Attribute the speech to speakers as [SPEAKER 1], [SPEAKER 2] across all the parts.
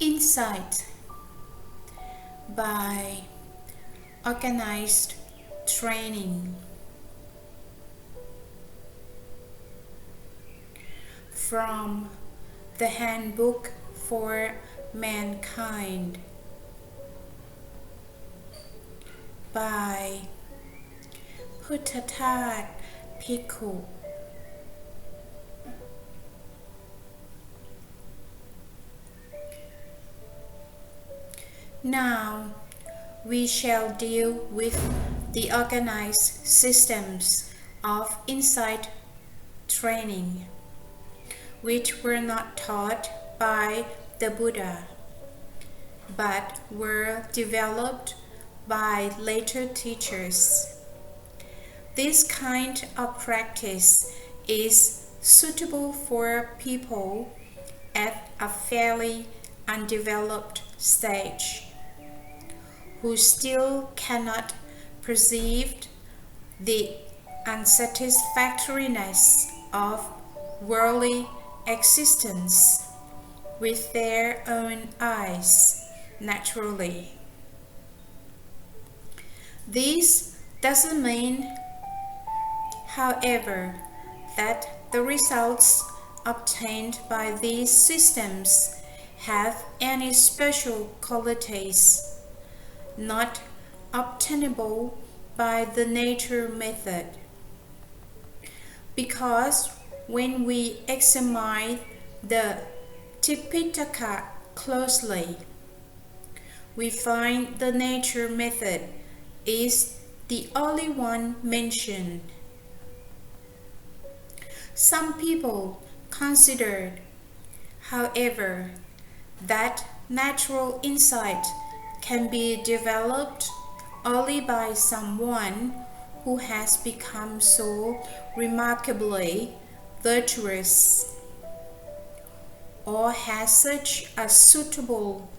[SPEAKER 1] insight by organized training. From the Handbook for Mankind by Buddhadasa Bhikkhu. Now we shall deal with the organized systems of insight training, which were not taught by the Buddha, but were developed by later teachers. This kind of practice is suitable for people at a fairly undeveloped stage, who still cannot perceive the unsatisfactoriness of worldly existence with their own eyes naturally. This doesn't mean, however, that the results obtained by these systems have any special qualities not obtainable by the nature method. Because when we examine the Tipitaka closely, we find the nature method is the only one mentioned. Some people consider, however, that natural insight can be developed only by someone who has become so remarkably virtuous, or has such a suitable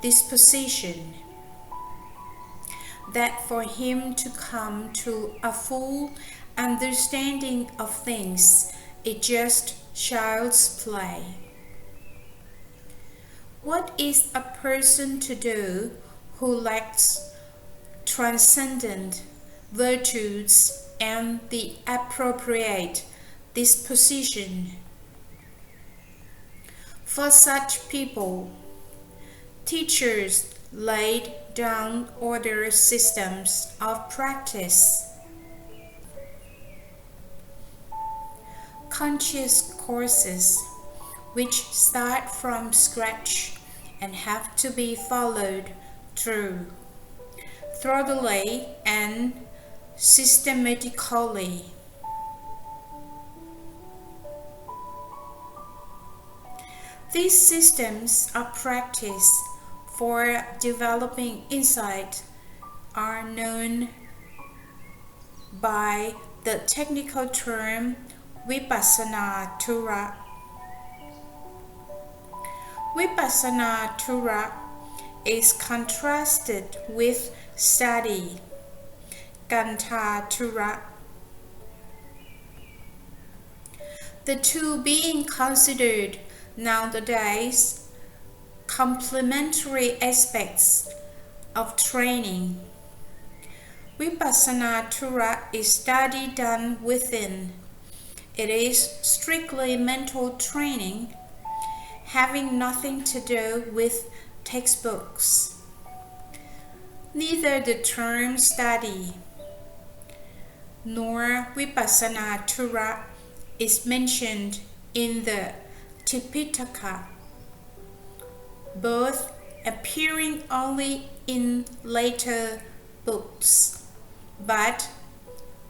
[SPEAKER 1] disposition, that for him to come to a full understanding of things is just child's play. What is a person to do who lacks transcendent virtues and the appropriate disposition? For such people, teachers laid down order systems of practice, conscious courses which start from scratch and have to be followed through thoroughly and systematically. These systems of practice for developing insight are known by the technical term Vipassana Tura. Vipassana Tura is contrasted with study, Gantha Tura. The two being considered nowadays complementary aspects of training. Vipassana Tura is study done within. It is strictly mental training, having nothing to do with textbooks. Neither the term study nor Vipassana Tura is mentioned in the Tipitaka, both appearing only in later books. But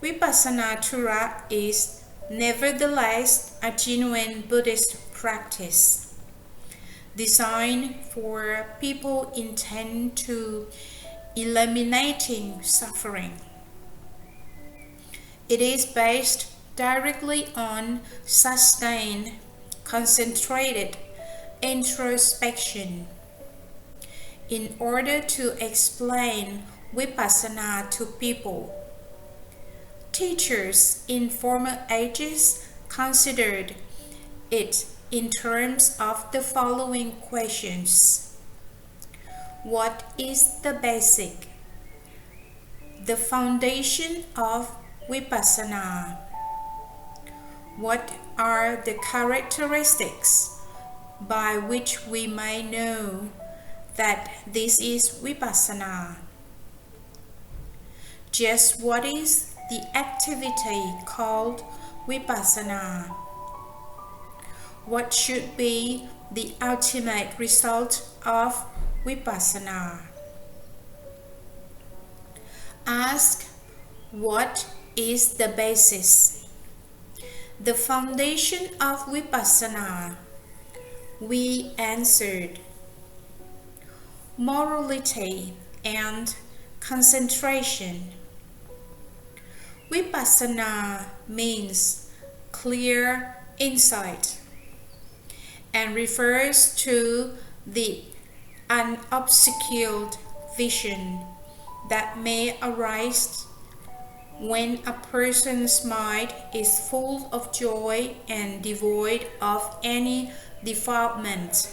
[SPEAKER 1] Vipassana Tura is nevertheless a genuine Buddhist practice, designed for people intent to eliminating suffering. It is based directly on sustained, concentrated introspection. In order to explain Vipassana to people, teachers in former ages considered it in terms of the following questions. What is the basic, the foundation of Vipassana? What are the characteristics by which we may know that this is Vipassana? Just what is the activity called Vipassana? What should be the ultimate result of Vipassana? Ask, what is the basis, the foundation of Vipassana? We answered, morality and concentration. Vipassana means clear insight and refers to the unobscured vision that may arise when a person's mind is full of joy and devoid of any defilement.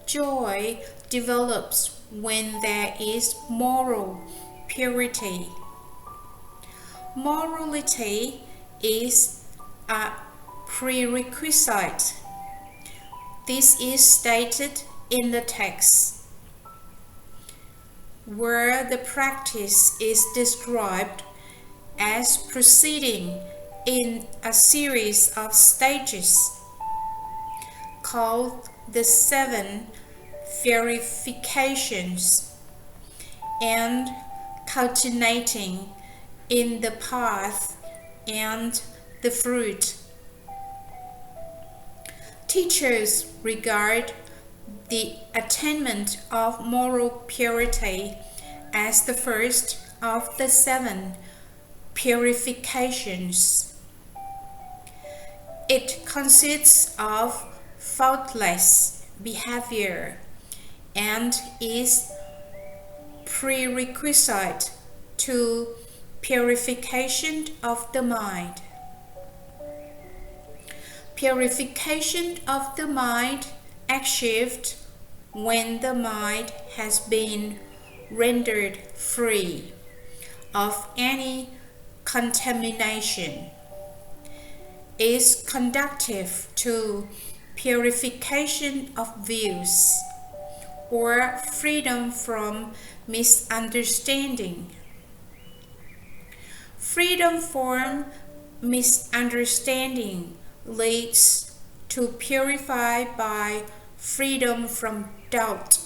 [SPEAKER 1] Joy develops when there is moral purity. Morality is a prerequisite. This is stated in the text, where the practice is described as proceeding in a series of stages called the 7 verifications and culminating in the path and the fruit. Teachers regard the attainment of moral purity as the first of the 7 purifications. It consists of faultless behavior and is prerequisite to purification of the mind. Purification of the mind achieved when the mind has been rendered free of any contamination, is conducive to purification of views or freedom from misunderstanding. Freedom from misunderstanding leads to purify by freedom from doubt,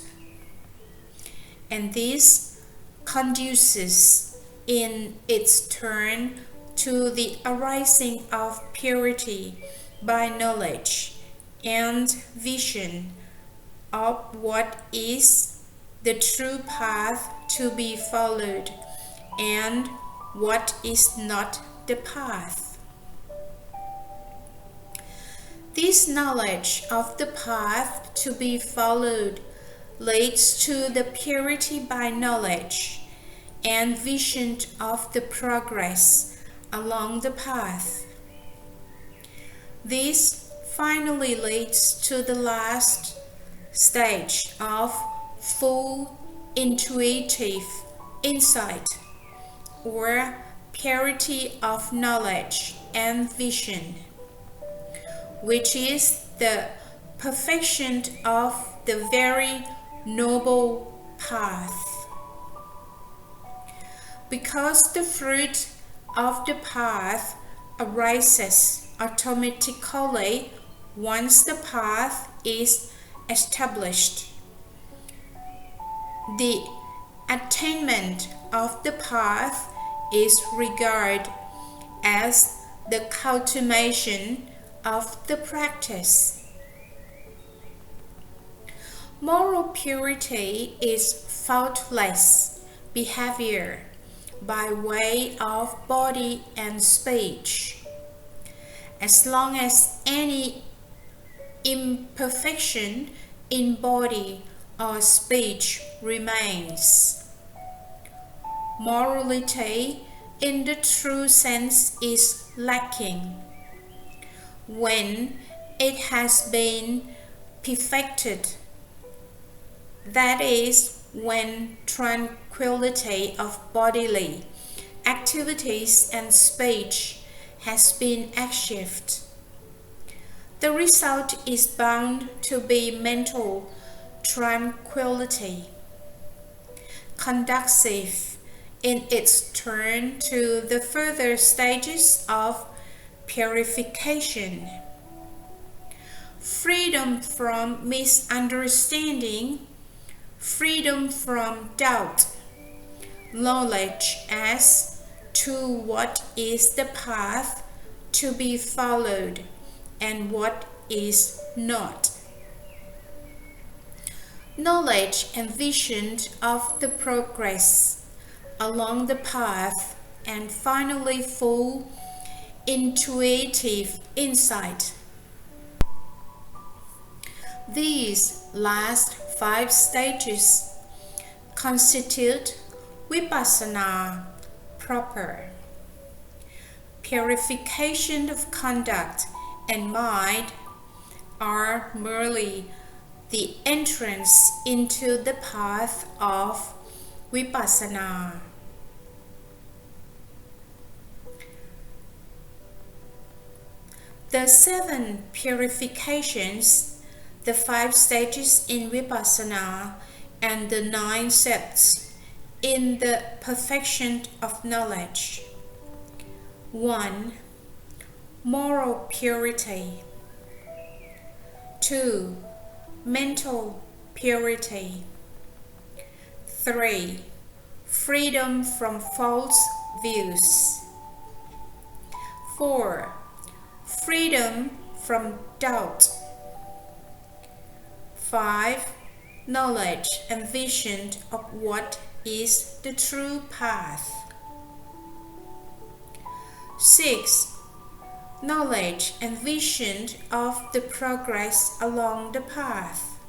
[SPEAKER 1] and this conduces in its turn to the arising of purity by knowledge and vision of what is the true path to be followed and what is not the path. This knowledge of the path to be followed leads to the purity by knowledge and vision of the progress along the path. This finally leads to the last stage of full intuitive insight, or purity of knowledge and vision, which is the perfection of the very noble path. Because the fruit of the path arises automatically once the path is established, the attainment of the path is regarded as the culmination of the practice. Moral purity is faultless behavior by way of body and speech. As long as any imperfection in body or speech remains, morality in the true sense is lacking. When it has been perfected, That is, when tranquility of bodily activities and speech has been achieved. The result is bound to be mental tranquility, conducive in its turn to the further stages of purification. Freedom from misunderstanding, freedom from doubt, knowledge as to what is the path to be followed and what is not. Knowledge and vision of the progress along the path, and finally full intuitive insight. These last 5 stages constitute vipassana proper. Purification of conduct and mind are merely the entrance into the path of vipassana. The 7 purifications, the 5 stages in vipassana, and the 9 steps in the perfection of knowledge. 1. Moral purity. 2. Mental purity. 3. Freedom from false views. 4. Freedom from doubt. 5. Knowledge and vision of what is the true path. 6. Knowledge and vision of the progress along the path.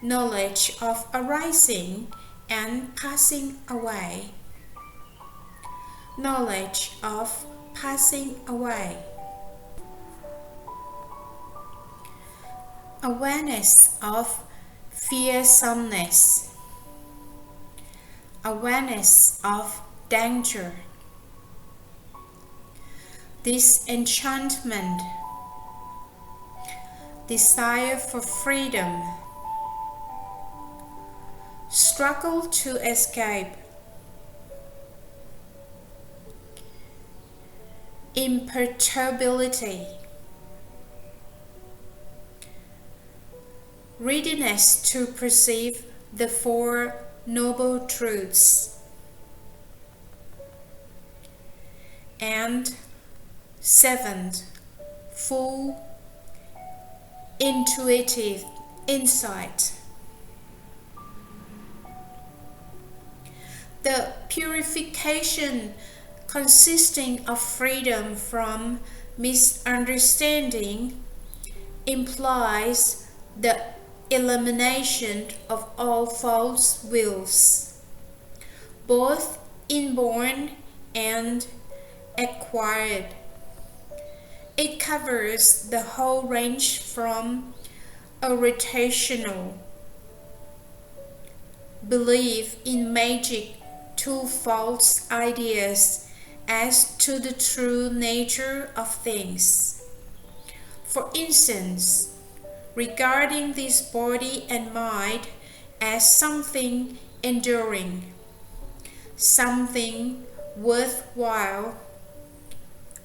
[SPEAKER 1] Knowledge of arising and passing away. Knowledge of passing away. Awareness of fearsomeness. Awareness of danger. Disenchantment. Desire for freedom. Struggle to escape. Imperturbability. Readiness to perceive the 4 noble truths. And 7. Full intuitive insight. The purification consisting of freedom from misunderstanding implies the elimination of all false wills, both inborn and acquired. It covers the whole range from irrational belief in magic to false ideas as to the true nature of things. For instance, regarding this body and mind as something enduring, something worthwhile,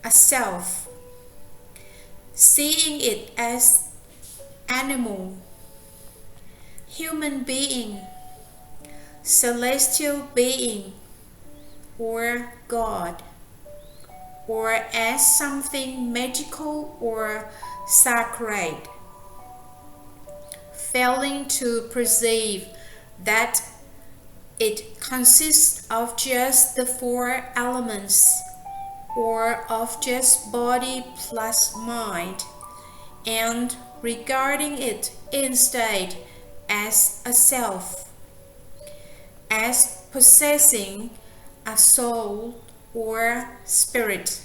[SPEAKER 1] a self, seeing it as animal, human being, celestial being, or God, or as something magical or sacred, failing to perceive that it consists of just the 4 elements, or of just body plus mind, and regarding it instead as a self, as possessing a soul or spirit,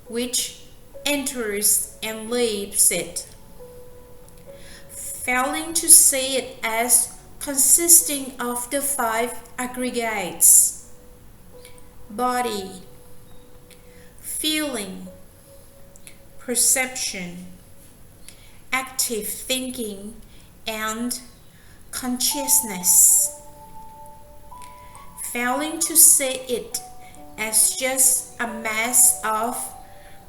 [SPEAKER 1] which enters and leaves it. failing to see it as consisting of the five aggregates: body, feeling, perception, active thinking, and consciousness. Failing to see it as just a mass of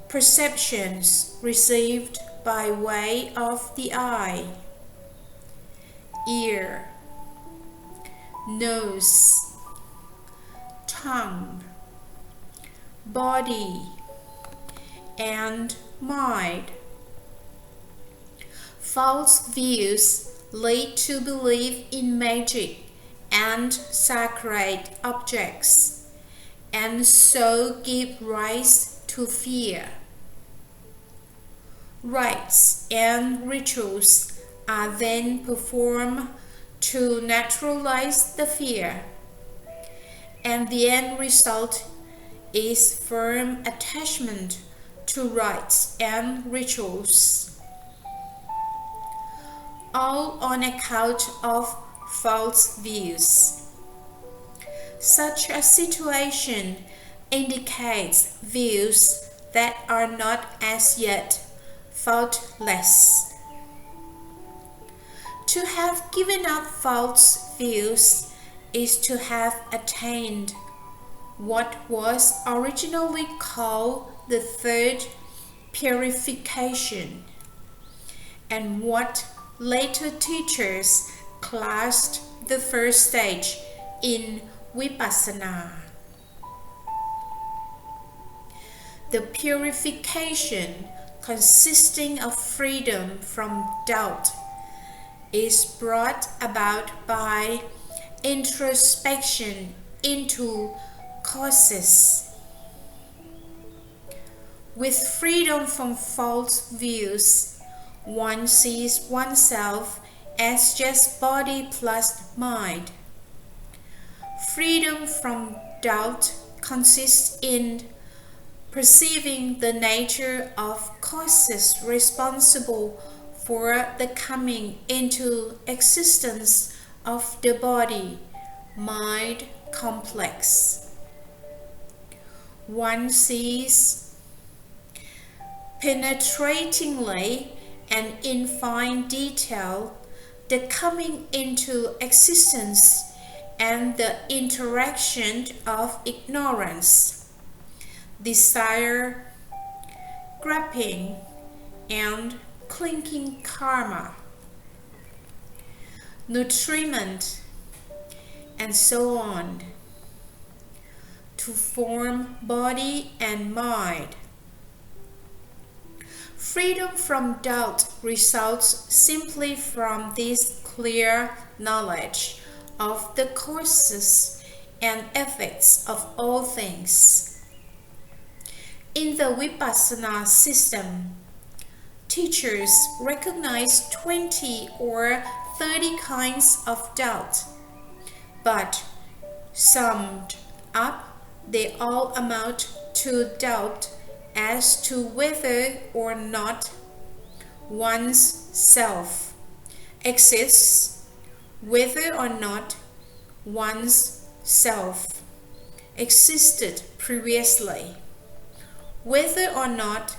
[SPEAKER 1] perceptions received by way of the eye, ear, nose, tongue, body, and mind. False views lead to belief in magic and sacred objects, and so give rise to fear. Rites and rituals are then performed to neutralize the fear, and the end result is firm attachment to rites and rituals, all on account of false views. Such a situation indicates views that are not as yet faultless. To have given up false views is to have attained what was originally called the third purification, and what later teachers classed the first stage in Vipassana. The purification, consisting of freedom from doubt, is brought about by introspection into causes. With freedom from false views, one sees oneself as just body plus mind. Freedom from doubt consists in perceiving the nature of causes responsible for the coming into existence of the body-mind complex. One sees penetratingly and in fine detail the coming into existence and the interaction of ignorance, desire, grasping, and clinging karma, nutriment, and so on, to form body and mind. Freedom from doubt results simply from this clear knowledge of the causes and effects of all things. In the Vipassana system, teachers recognize 20 or 30 kinds of doubt, but summed up, they all amount to doubt as to whether or not one's self exists, whether or not one's self existed previously, whether or not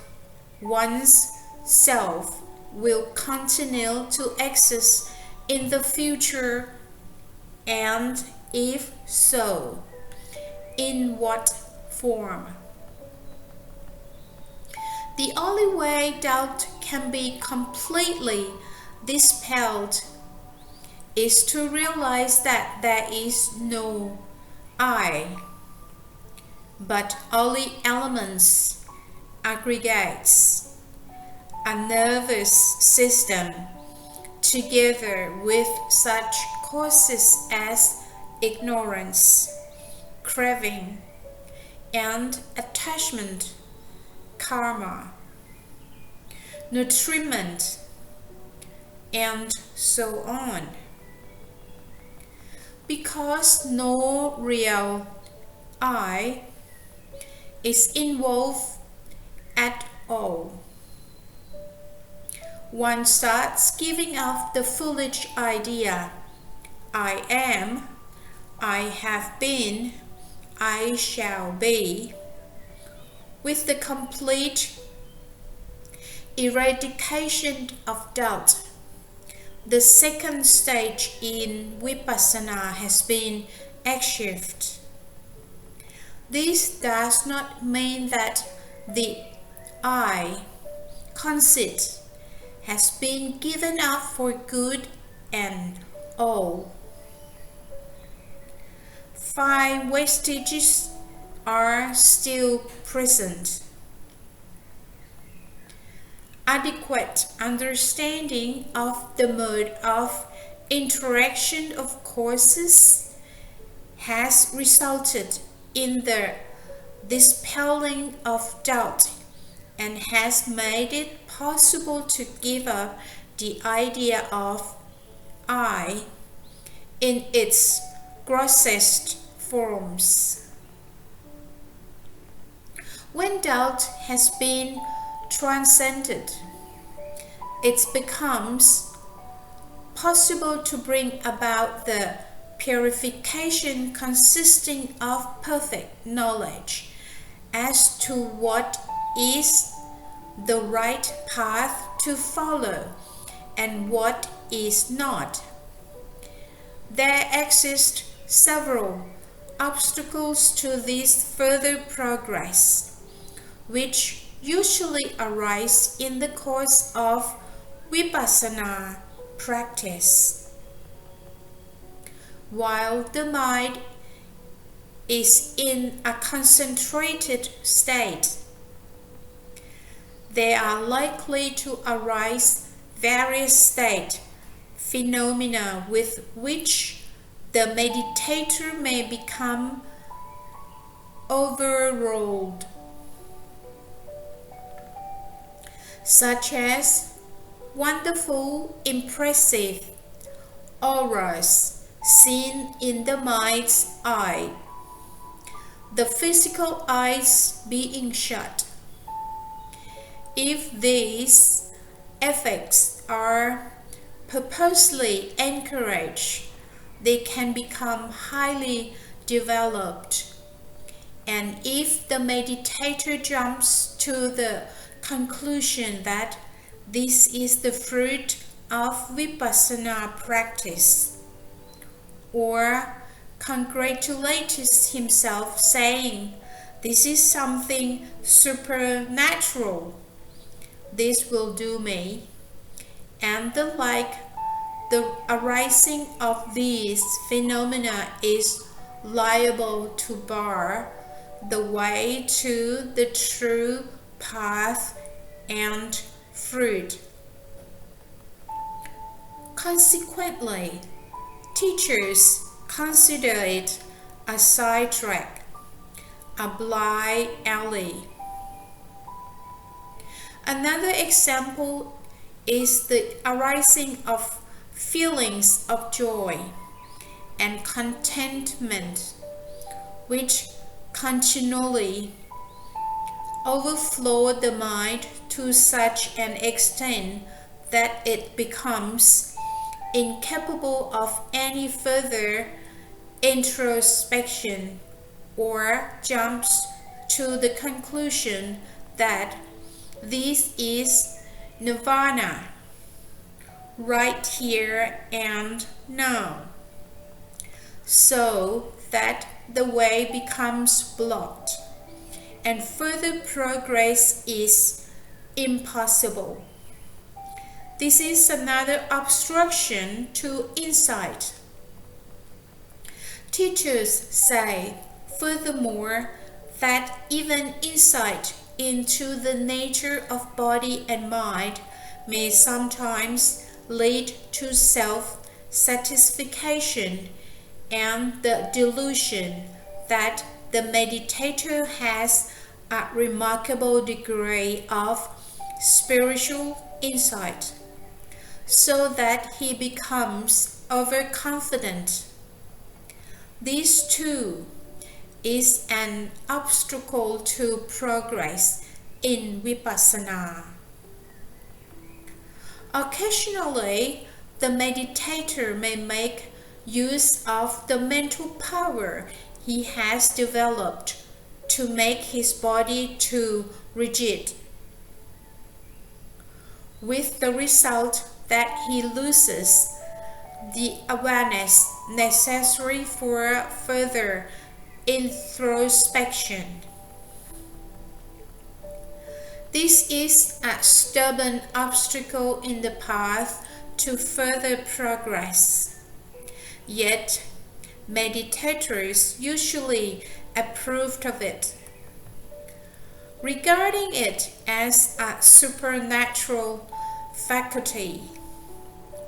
[SPEAKER 1] one's self will continue to exist in the future, and if so, in what form. The only way doubt can be completely dispelled is to realize that there is no I, but only elements, aggregates, a nervous system, together with such causes as ignorance, craving, and attachment, karma, nutriment, and so on. Because no real I is involved at all. one starts giving up the foolish idea, I am, I have been, I shall be, with the complete eradication of doubt. The second stage in Vipassana has been achieved. This does not mean that the I conceit has been given up for good and all. 5 vestiges are still present. Adequate understanding of the mode of interaction of causes has resulted in the dispelling of doubt and has made it possible to give up the idea of I in its grossest forms. When doubt has been transcended, it becomes possible to bring about the purification consisting of perfect knowledge as to what is the right path to follow and what is not. There exist several obstacles to this further progress, which usually arise in the course of Vipassana practice. While the mind is in a concentrated state, there are likely to arise various state phenomena with which the meditator may become overruled, such as wonderful, impressive auras seen in the mind's eye, the physical eyes being shut. If these effects are purposely encouraged, they can become highly developed. And if the meditator jumps to the conclusion that this is the fruit of Vipassana practice, or congratulates himself saying, this is something supernatural, this will do me, and the like, the arising of these phenomena is liable to bar the way to the true path and fruit. Consequently, teachers consider it a sidetrack, a blind alley. Another example is the arising of feelings of joy and contentment, which continually overflow the mind to such an extent that it becomes incapable of any further introspection, or jumps to the conclusion that this is nirvana, right here and now, so that the way becomes blocked and further progress is impossible. This is another obstruction to insight. Teachers say, furthermore, that even insight into the nature of body and mind may sometimes lead to self-satisfaction and the delusion that the meditator has a remarkable degree of spiritual insight, so that he becomes overconfident. This too is an obstacle to progress in Vipassana. Occasionally, the meditator may make use of the mental power he has developed to make his body too rigid, with the result that he loses the awareness necessary for further introspection. This is a stubborn obstacle in the path to further progress. Yet, meditators usually approved of it, regarding it as a supernatural faculty,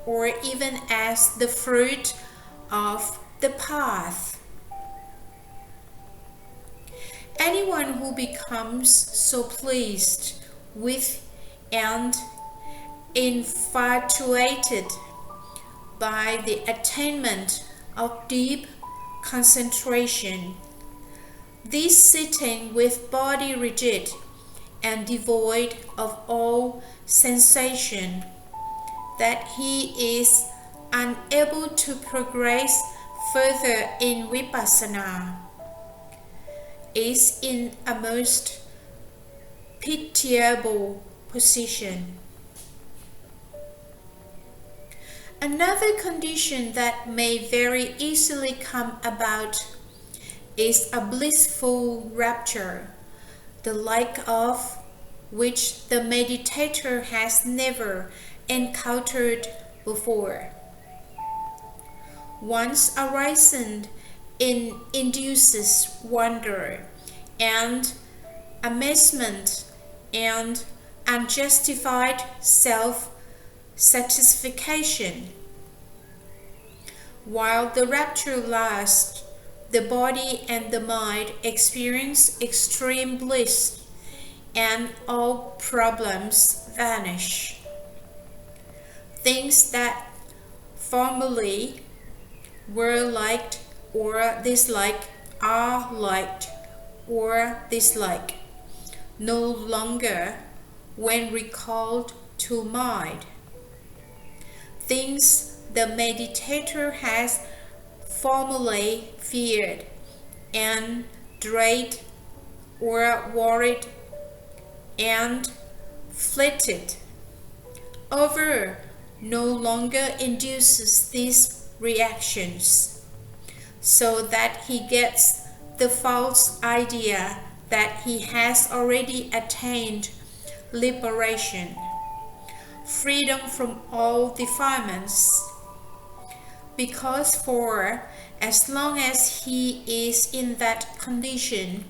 [SPEAKER 1] or even as the fruit of the path. Anyone who becomes so pleased with and infatuated by the attainment of deep concentration, this sitting with body rigid and devoid of all sensation, that he is unable to progress further in vipassana, is in a most pitiable position. Another condition that may very easily come about is a blissful rapture, the like of which the meditator has never encountered before. Once arisen, it induces wonder and amazement and unjustified self-satisfaction. While the rapture lasts, the body and the mind experience extreme bliss, and all problems vanish. Things that formerly were liked or disliked are liked or disliked no longer when recalled to mind. Things the meditator has formerly feared and dreaded or worried and flitted over no longer induces these reactions, so that he gets the false idea that he has already attained liberation, freedom from all defilements, because for as long as he is in that condition,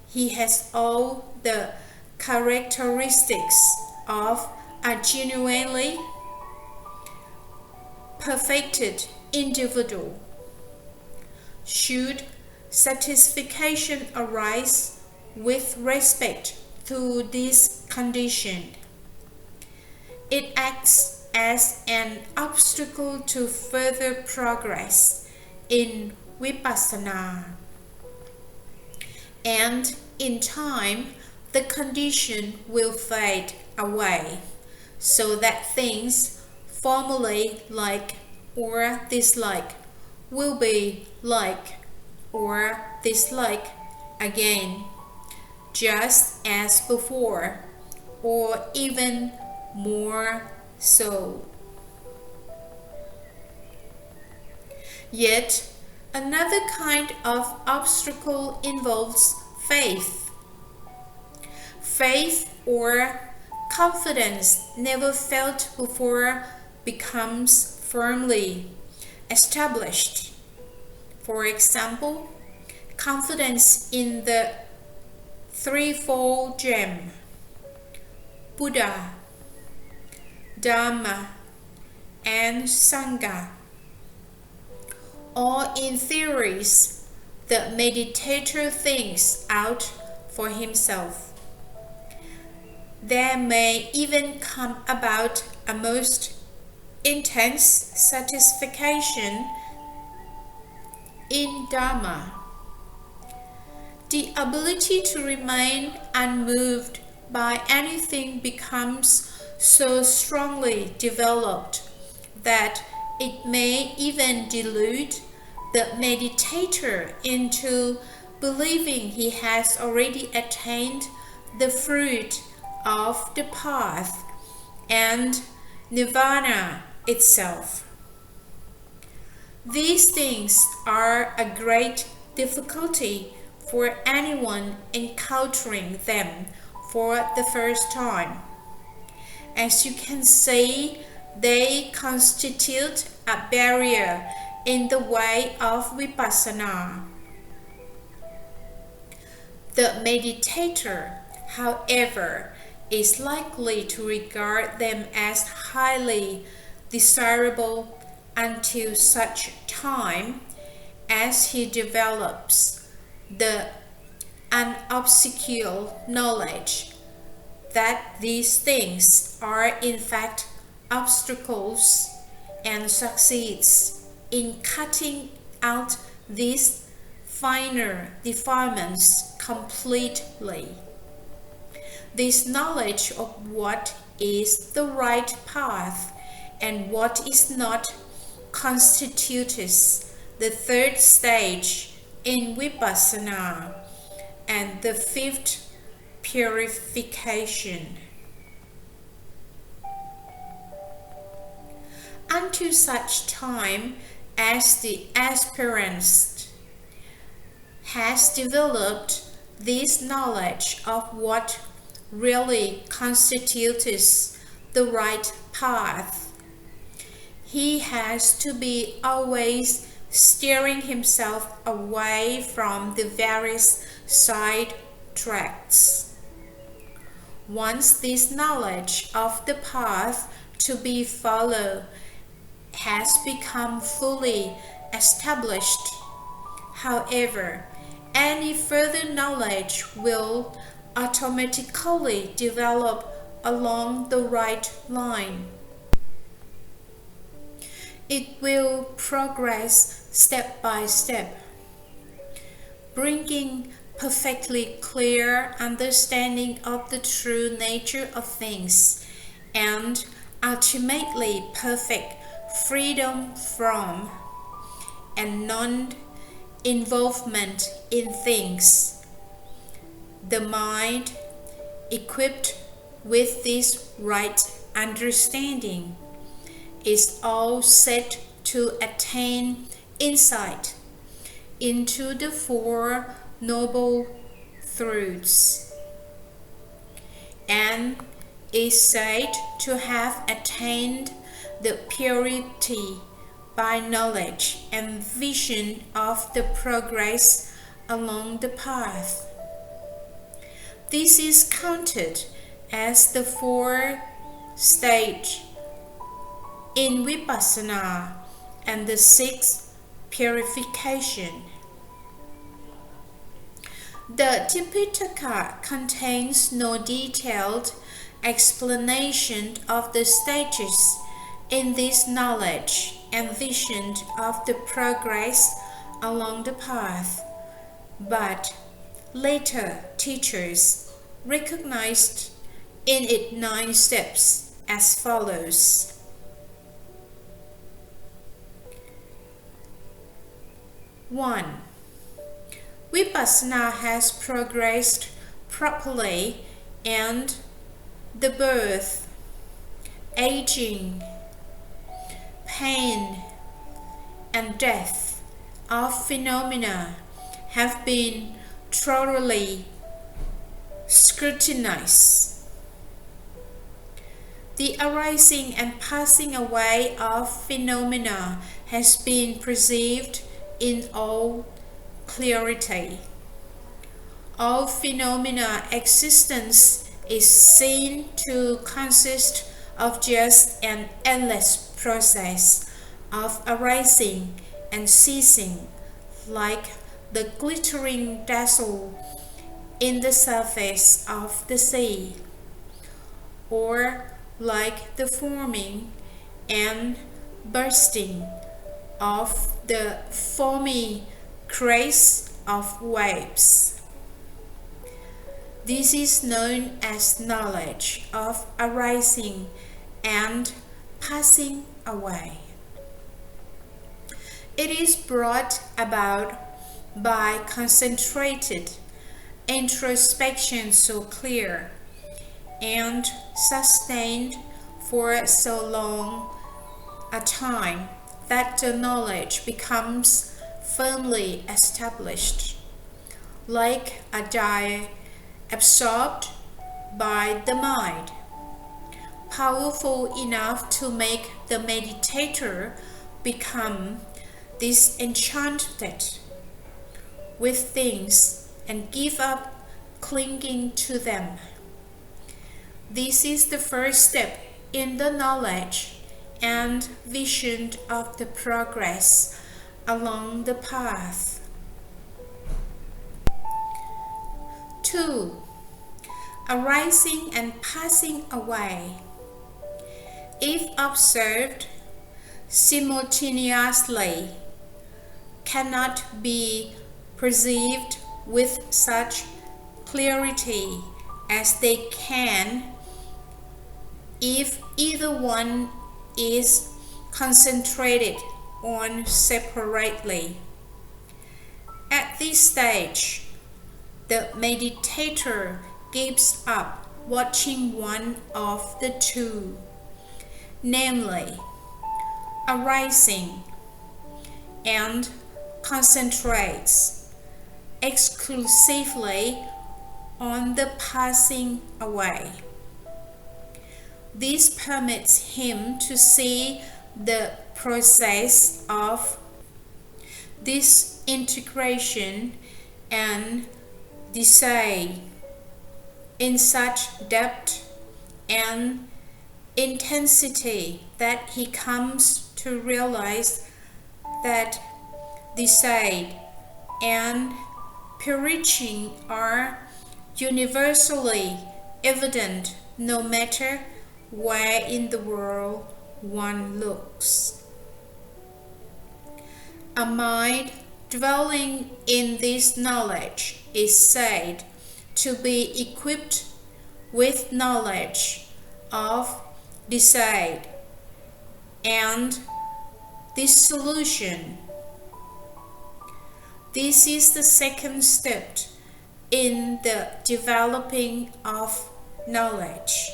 [SPEAKER 1] he has all the characteristics of a genuinely perfected individual. Should satisfaction arise with respect to this condition, it acts as an obstacle to further progress in vipassana, and in time the condition will fade away, so that things formerly like or dislike will be like or dislike again, just as before, or even more so. Yet another kind of obstacle involves faith. Faith or confidence never felt before becomes firmly established. For example, confidence in the threefold gem, Buddha, Dharma, and Sangha, or in theories the meditator thinks out for himself. There may even come about a most intense satisfaction in Dharma. The ability to remain unmoved by anything becomes so strongly developed that it may even delude the meditator into believing he has already attained the fruit of the path and nirvana itself. These things are a great difficulty for anyone encountering them for the first time. As you can see, they constitute a barrier in the way of vipassana. The meditator, however, is likely to regard them as highly desirable until such time as he develops the unobscured knowledge that these things are in fact obstacles and succeeds in cutting out these finer defilements completely. This knowledge of what is the right path and what is not constitutes the third stage in vipassana and the fifth purification. Until such time as the aspirant has developed this knowledge of what really constitutes the right path, he has to be always steering himself away from the various side tracks. Once this knowledge of the path to be followed has become fully established, however, any further knowledge will automatically develop along the right line. It will progress step by step, bringing perfectly clear understanding of the true nature of things and ultimately perfect freedom from and non-involvement in things. The mind, equipped with this right understanding, is all set to attain insight into the Four Noble Truths, and is said to have attained the purity by knowledge and vision of the progress along the path. This is counted as the fourth stage in vipassana and the sixth purification. The Tipitaka contains no detailed explanation of the stages in this knowledge and vision of the progress along the path, but later teachers recognized in it 9 steps as follows. 1. Vipassana has progressed properly, and the birth, aging, pain, and death of phenomena have been thoroughly scrutinized. The arising and passing away of phenomena has been perceived in all clarity. All phenomena existence is seen to consist of just an endless process of arising and ceasing, like the glittering dazzle in the surface of the sea, or like the forming and bursting of the foamy crest of waves. This is known as knowledge of arising and passing away. It is brought about by concentrated introspection so clear and sustained for so long a time that the knowledge becomes firmly established, like a dye absorbed by the mind, powerful enough to make the meditator become disenchanted with things and give up clinging to them. This is the first step in the knowledge and vision of the progress along the path. 2. Arising and passing away. If observed simultaneously, cannot be perceived with such clarity as they can if either one is concentrated on separately. At this stage, the meditator gives up watching one of the two, namely, arising, and concentrates exclusively on the passing away. This permits him to see the process of disintegration and decay in such depth and intensity that he comes to realize that decay and perishing are universally evident no matter where in the world one looks. A mind dwelling in this knowledge is said to be equipped with knowledge of decay and dissolution. This is the second step in the developing of knowledge.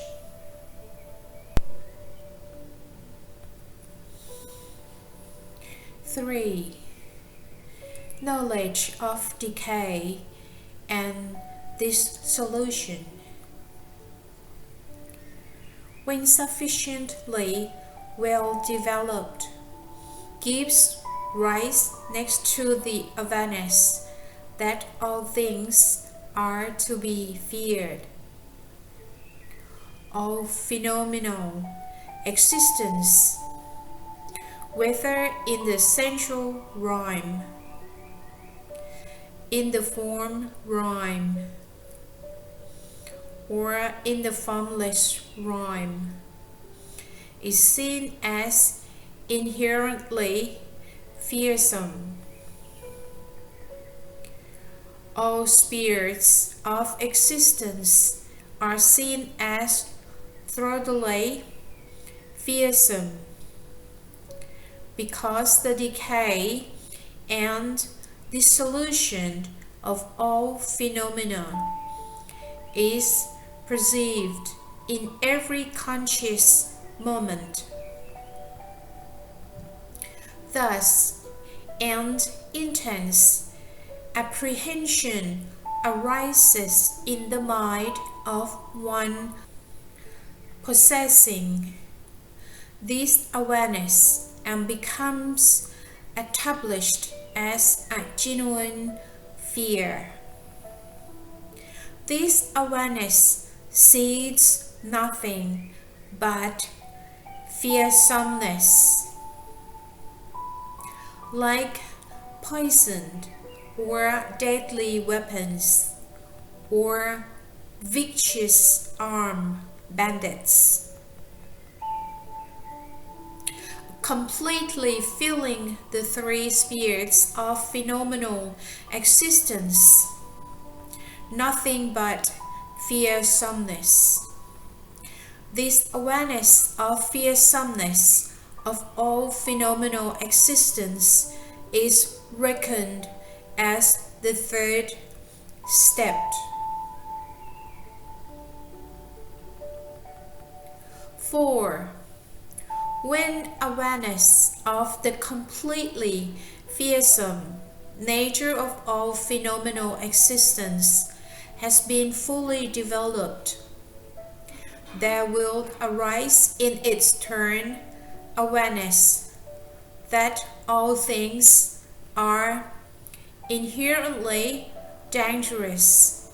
[SPEAKER 1] 3. Knowledge of decay and dissolution. When sufficiently well developed, gives rise next to the awareness that all things are to be feared. All phenomenal existence, whether in the sensual realm, in the form realm, or in the formless realm, is seen as inherently fearsome. All spheres of existence are seen as thoroughly fearsome, because the decay and dissolution of all phenomena is perceived in every conscious moment. Thus, an intense apprehension arises in the mind of one possessing this awareness and becomes established as a genuine fear. This awareness sees nothing but fearsomeness, like poisoned or deadly weapons or vicious armed bandits. Completely filling the three spheres of phenomenal existence, nothing but fearsomeness. This awareness of fearsomeness of all phenomenal existence is reckoned as the third step. 4. When awareness of the completely fearsome nature of all phenomenal existence has been fully developed, there will arise in its turn awareness that all things are inherently dangerous.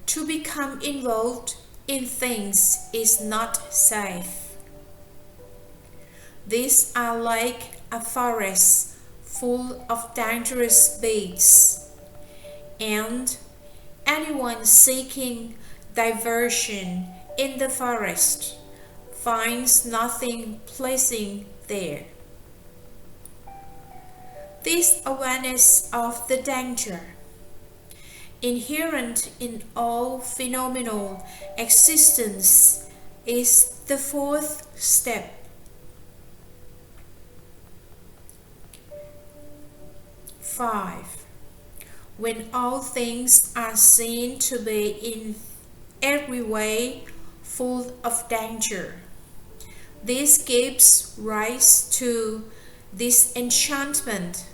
[SPEAKER 1] To become involved in things is not safe. These are like a forest full of dangerous beasts, and anyone seeking diversion in the forest finds nothing pleasing there. This awareness of the danger inherent in all phenomenal existence is the fourth step. 5. When all things are seen to be in every way full of danger, this gives rise to disenchantment.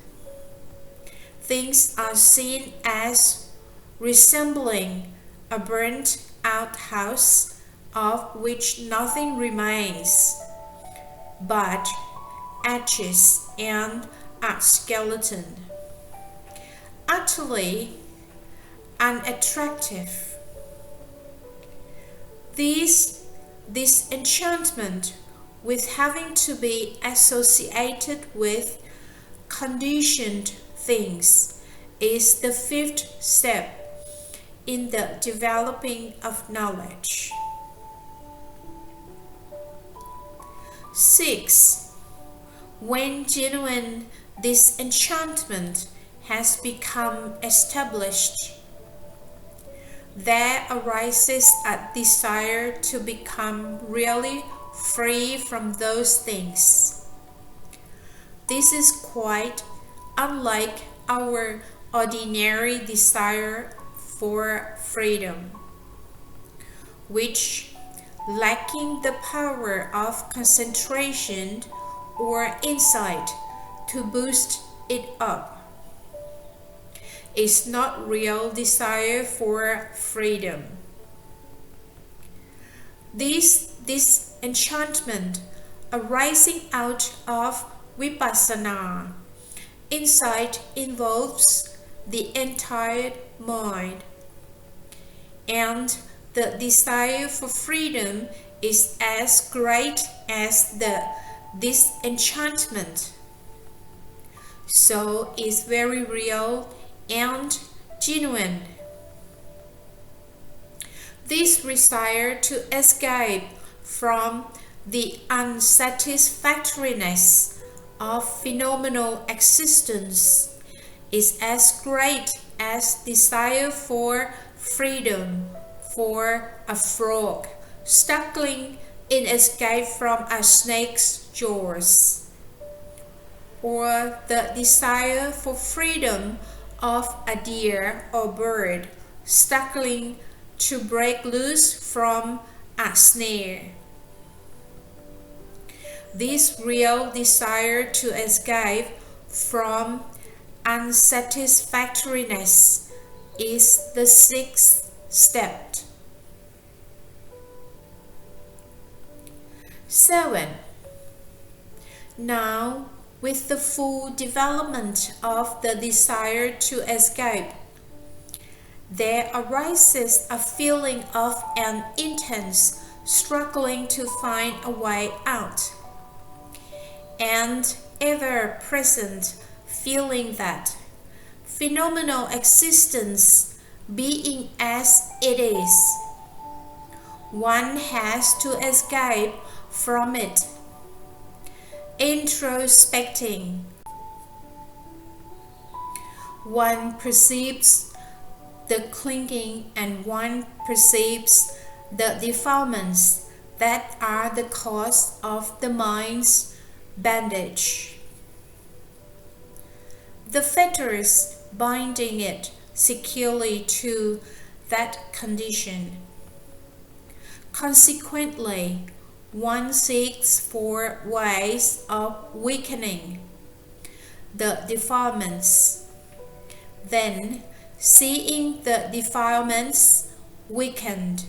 [SPEAKER 1] Things are seen as resembling a burnt out house of which nothing remains but ashes and a skeleton, utterly unattractive. This disenchantment with having to be associated with conditioned things is the fifth step in the developing of knowledge. 6. When genuine disenchantment has become established, there arises a desire to become really free from those things. This is quite unlike our ordinary desire for freedom, which, lacking the power of concentration or insight to boost it up, is not real desire for freedom. This disenchantment arising out of vipassana insight involves the entire mind, and the desire for freedom is as great as the disenchantment, so is very real and genuine. This desire to escape from the unsatisfactoriness of phenomenal existence is as great as desire for freedom for a frog struggling in escape from a snake's jaws, or the desire for freedom of a deer or bird struggling to break loose from a snare. This real desire to escape from unsatisfactoriness is the sixth step. 7. Now, with the full development of the desire to escape, there arises a feeling of an intense struggling to find a way out, and ever-present feeling that phenomenal existence being as it is, one has to escape from it. Introspecting, one perceives the clinging, and one perceives the defilements that are the cause of the mind's bondage. The fetters binding it securely to that condition. Consequently, one seeks for ways of weakening the defilements. Then, seeing the defilements weakened,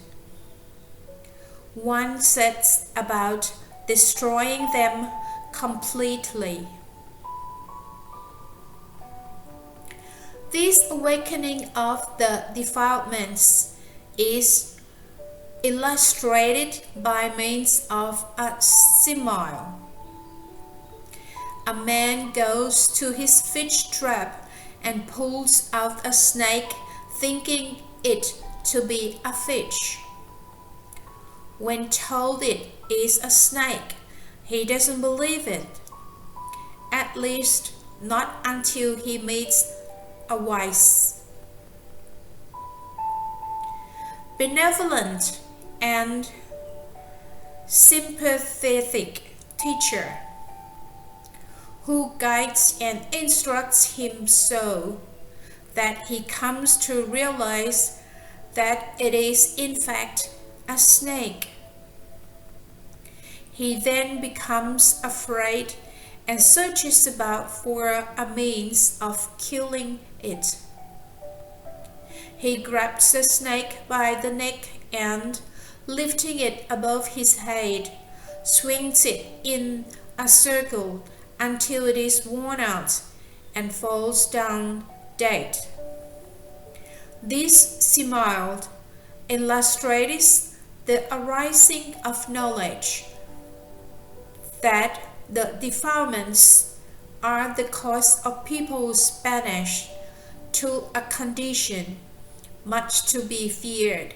[SPEAKER 1] one sets about destroying them completely. This awakening of the defilements is illustrated by means of a simile. A man goes to his fish trap and pulls out a snake, thinking it to be a fish. When told it is a snake, he doesn't believe it, at least not until he meets a wise, benevolent, and sympathetic teacher who guides and instructs him so that he comes to realize that it is in fact a snake. He then becomes afraid and searches about for a means of killing it. He grabs the snake by the neck and, lifting it above his head, swings it in a circle until it is worn out and falls down dead. This simile illustrates the arising of knowledge that the defilements are the cause of people's banish to a condition much to be feared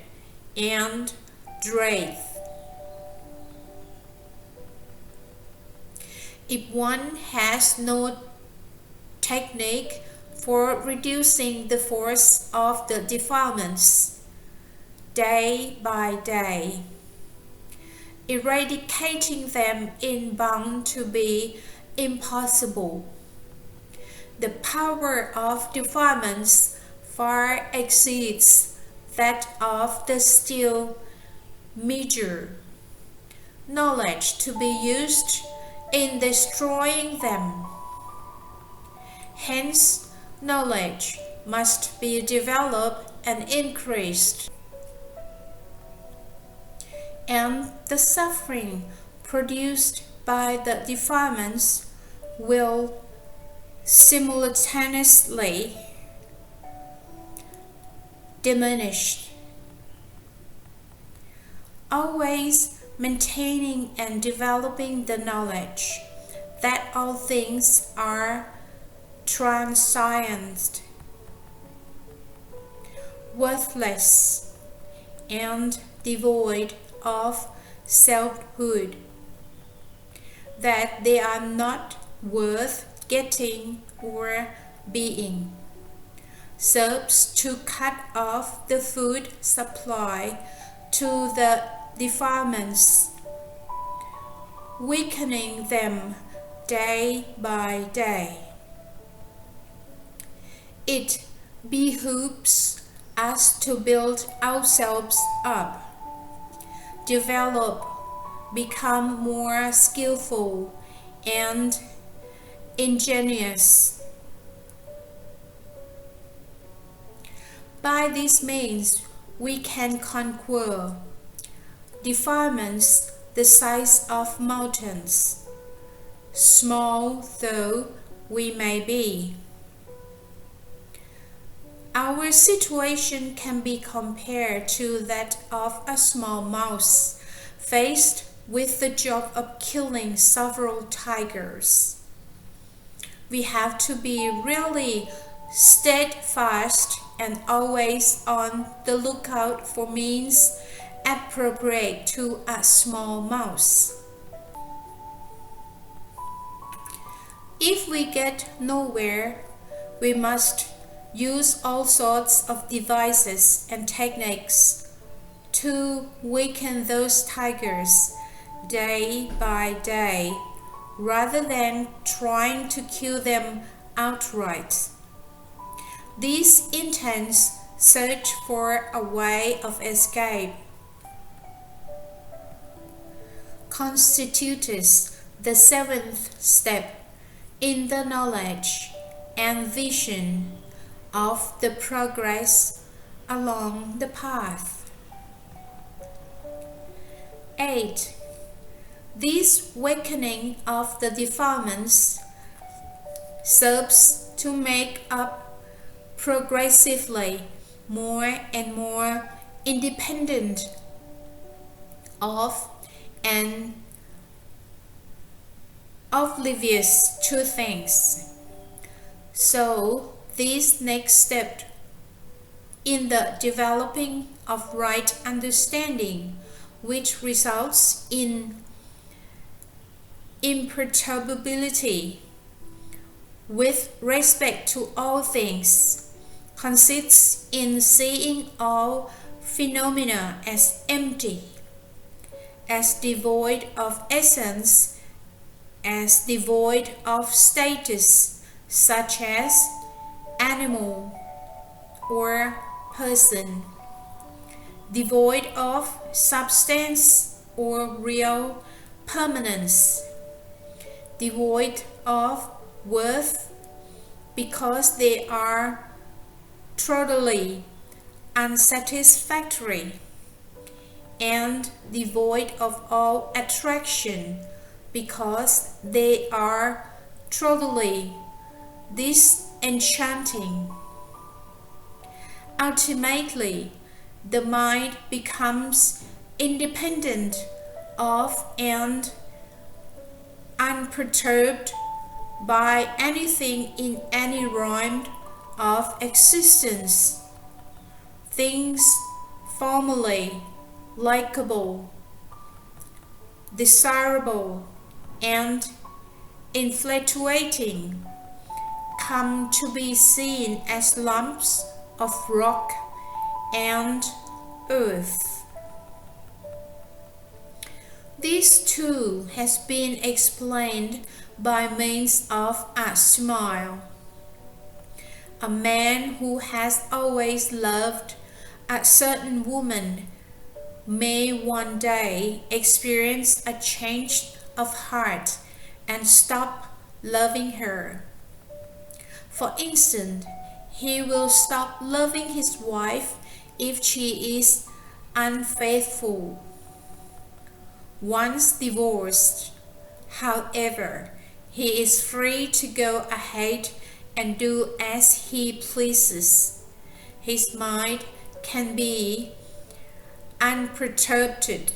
[SPEAKER 1] and dread. If one has no technique for reducing the force of the defilements day by day, eradicating them is bound to be impossible. The power of defilements far exceeds that of the still measure knowledge to be used in destroying them. Hence, knowledge must be developed and increased, and the suffering produced by the defilements will simultaneously diminish. Always maintaining and developing the knowledge that all things are transient, worthless, and devoid of selfhood, that they are not worth getting or being, serves to cut off the food supply to the defilements, weakening them day by day. It behooves us to build ourselves up, develop, become more skillful and ingenious. By this means, we can conquer defilements the size of mountains, small though we may be. Our situation can be compared to that of a small mouse faced with the job of killing several tigers. We have to be really steadfast and always on the lookout for means appropriate to a small mouse. If we get nowhere, we must use all sorts of devices and techniques to weaken those tigers day by day, rather than trying to kill them outright. This intense search for a way of escape constitutes the seventh step in the knowledge and vision of the progress along the path. 8. This weakening of the defilements serves to make up progressively more and more independent of and oblivious to things. So this next step in the developing of right understanding, which results in imperturbability with respect to all things, consists in seeing all phenomena as empty, as devoid of essence, as devoid of status, such as animal or person, devoid of substance or real permanence, devoid of worth because they are totally unsatisfactory, and devoid of all attraction because they are totally disenchanting. Ultimately, the mind becomes independent of and unperturbed by anything in any realm of existence. Things formerly likable, desirable, and infatuating come to be seen as lumps of rock and earth. This too has been explained by means of a smile. A man who has always loved a certain woman may one day experience a change of heart and stop loving her. For instance, he will stop loving his wife if she is unfaithful. Once divorced, however, he is free to go ahead and do as he pleases. His mind can be unperturbed,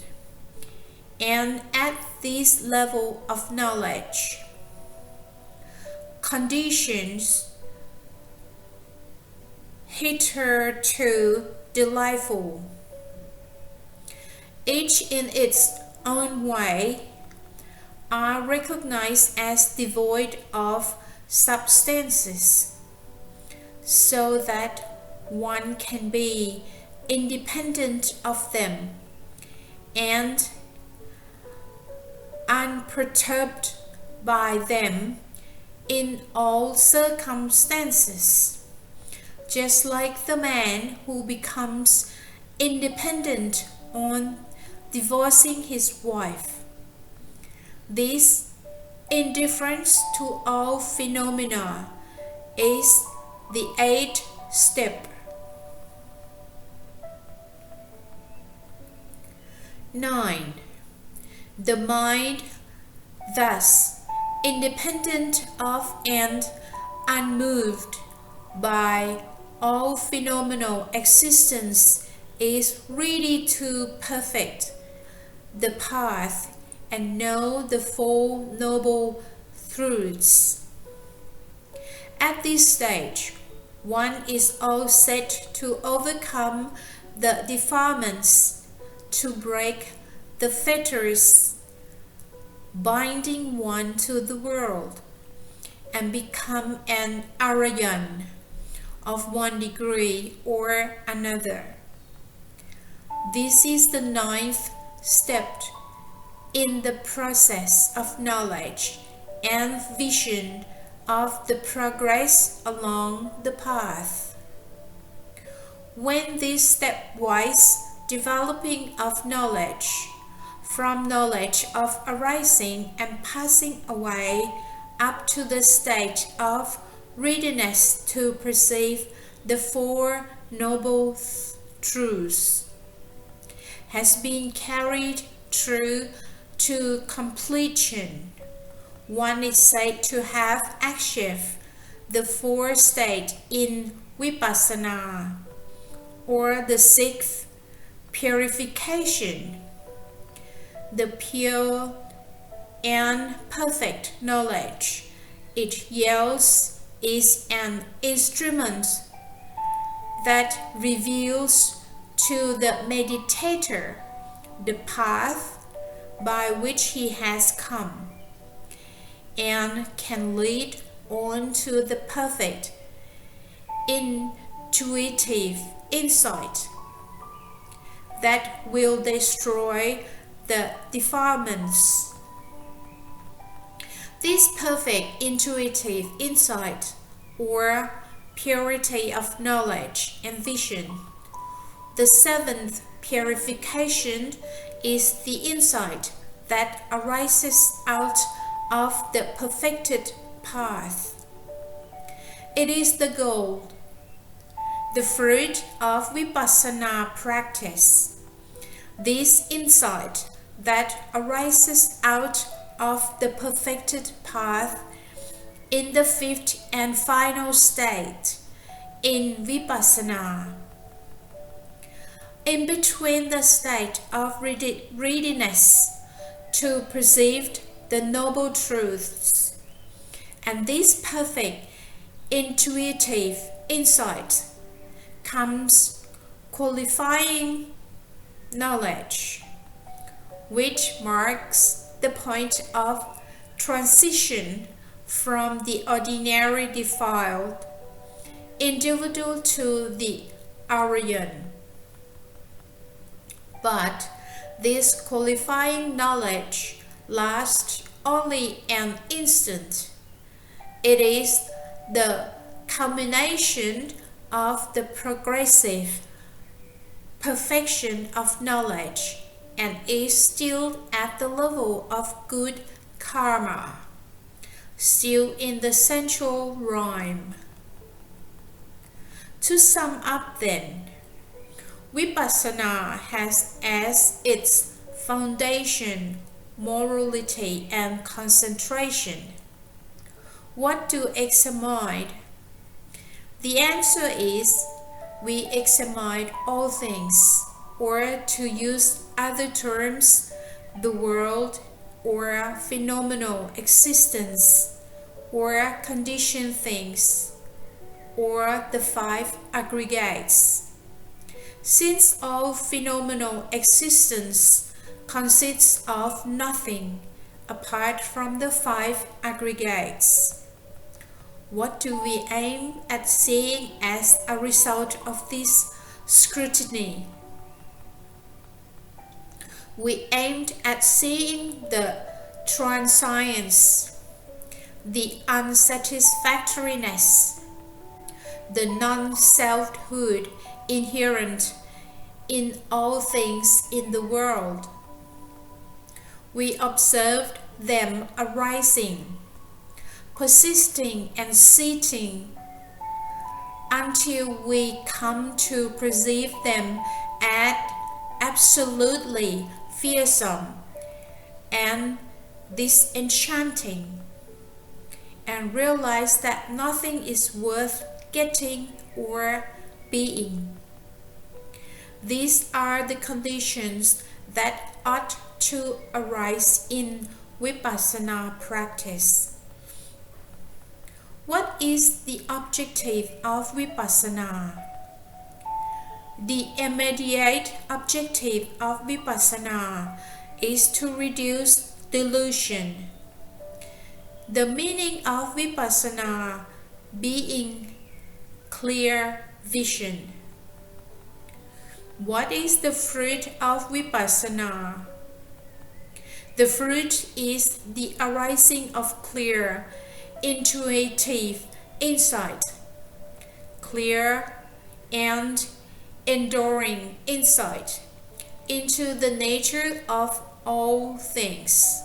[SPEAKER 1] and at this level of knowledge, conditions hitherto delightful, each in its own way, are recognized as devoid of substances, so that one can be independent of them and unperturbed by them in all circumstances, just like the man who becomes independent on divorcing his wife. This indifference to all phenomena is the eighth step. 9. The mind, thus independent of and unmoved by all phenomenal existence, is ready to perfect the path and know the Four Noble Truths. At this stage, one is all set to overcome the defilements, to break the fetters binding one to the world, and become an Aryan, of one degree or another. This is the ninth step in the process of knowledge and vision of the progress along the path. When this stepwise developing of knowledge, from knowledge of arising and passing away up to the state of readiness to perceive the Four Noble Truths, has been carried through to completion, one is said to have achieved the fourth state in Vipassana, or the sixth, purification. The pure and perfect knowledge it yields is an instrument that reveals to the meditator the path by which he has come, and can lead on to the perfect intuitive insight that will destroy the defilements. This perfect intuitive insight, or purity of knowledge and vision, the seventh purification, is the insight that arises out of the perfected path. It is the goal, the fruit of Vipassana practice. This insight that arises out of the perfected path in the fifth and final state in Vipassana. In between the state of readiness to perceive the Noble Truths and this perfect intuitive insight comes qualifying knowledge, which marks the point of transition from the ordinary defiled individual to the Aryan. But this qualifying knowledge lasts only an instant. It is the culmination of the progressive perfection of knowledge and is still at the level of good karma, still in the central rhyme. To sum up then, Vipassana has as its foundation morality and concentration. What to examine? The answer is, we examine all things, or to use other terms, the world, or phenomenal existence, or conditioned things, or the five aggregates. Since all phenomenal existence consists of nothing apart from the five aggregates, what do we aim at seeing as a result of this scrutiny? We aimed at seeing the transience, the unsatisfactoriness, the non-selfhood inherent in all things in the world. We observed them arising, persisting and ceasing until we come to perceive them as absolutely fearsome and disenchanting, and realize that nothing is worth getting or being. These are the conditions that ought to arise in Vipassana practice. What is the objective of Vipassana? The immediate objective of Vipassana is to reduce delusion. The meaning of Vipassana being clear vision. What is the fruit of vipassana? The fruit is the arising of clear, intuitive insight, clear and enduring insight into the nature of all things,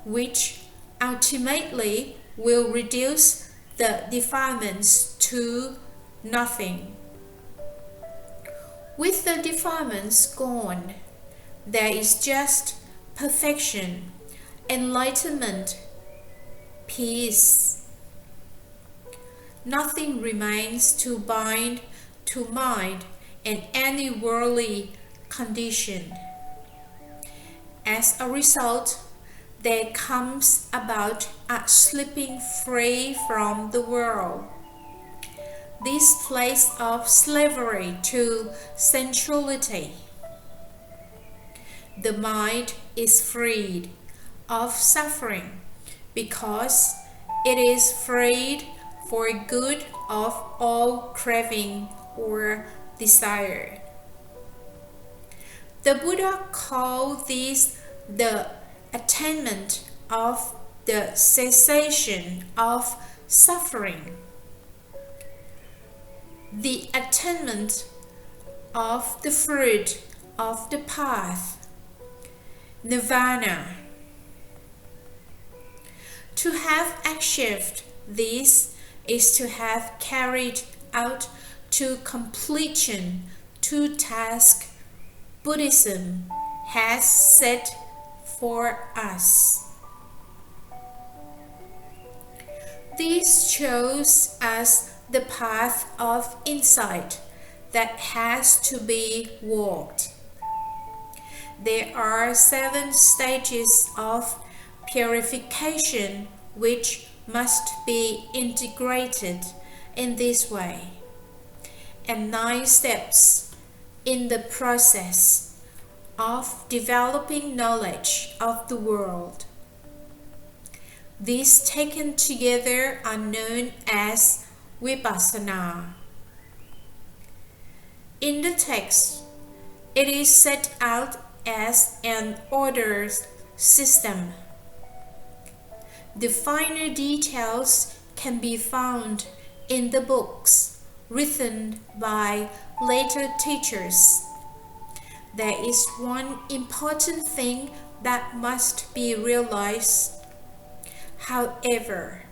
[SPEAKER 1] which ultimately will reduce the defilements to nothing. With the defilements gone, there is just perfection, enlightenment, peace. Nothing remains to bind to mind in any worldly condition. As a result, there comes about a slipping free from the world. This place of slavery to sensuality. The mind is freed of suffering because it is freed for good of all craving or desire. The Buddha called this the attainment of the cessation of suffering, the attainment of the fruit of the path, nirvana. To have achieved this is to have carried out to completion two tasks Buddhism has set for us. This shows us the path of insight that has to be walked. There are 7 stages of purification which must be integrated in this way, and 9 steps in the process of developing knowledge of the world. These taken together are known as vipassana. In the text, it is set out as an ordered system. The finer details can be found in the books written by later teachers. There is one important thing that must be realized, however,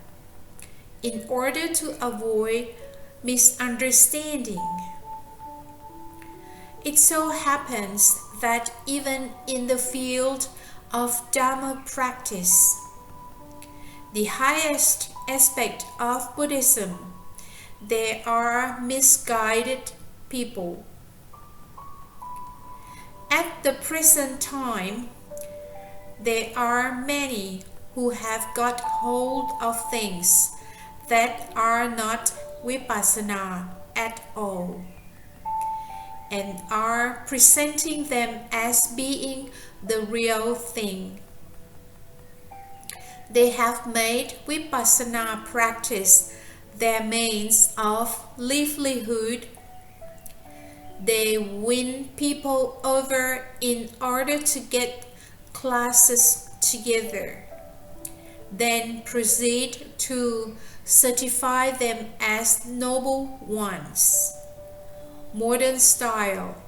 [SPEAKER 1] in order to avoid misunderstanding. It so happens that even in the field of Dharma practice, the highest aspect of Buddhism, there are misguided people. At the present time, there are many who have got hold of things that are not vipassana at all, and are presenting them as being the real thing. They have made vipassana practice their means of livelihood. They win people over in order to get classes together, then proceed to certify them as noble ones, modern style,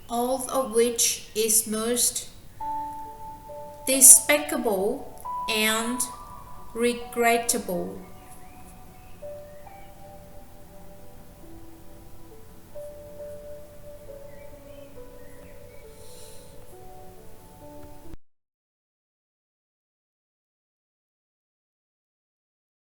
[SPEAKER 1] all of which is most despicable and regrettable.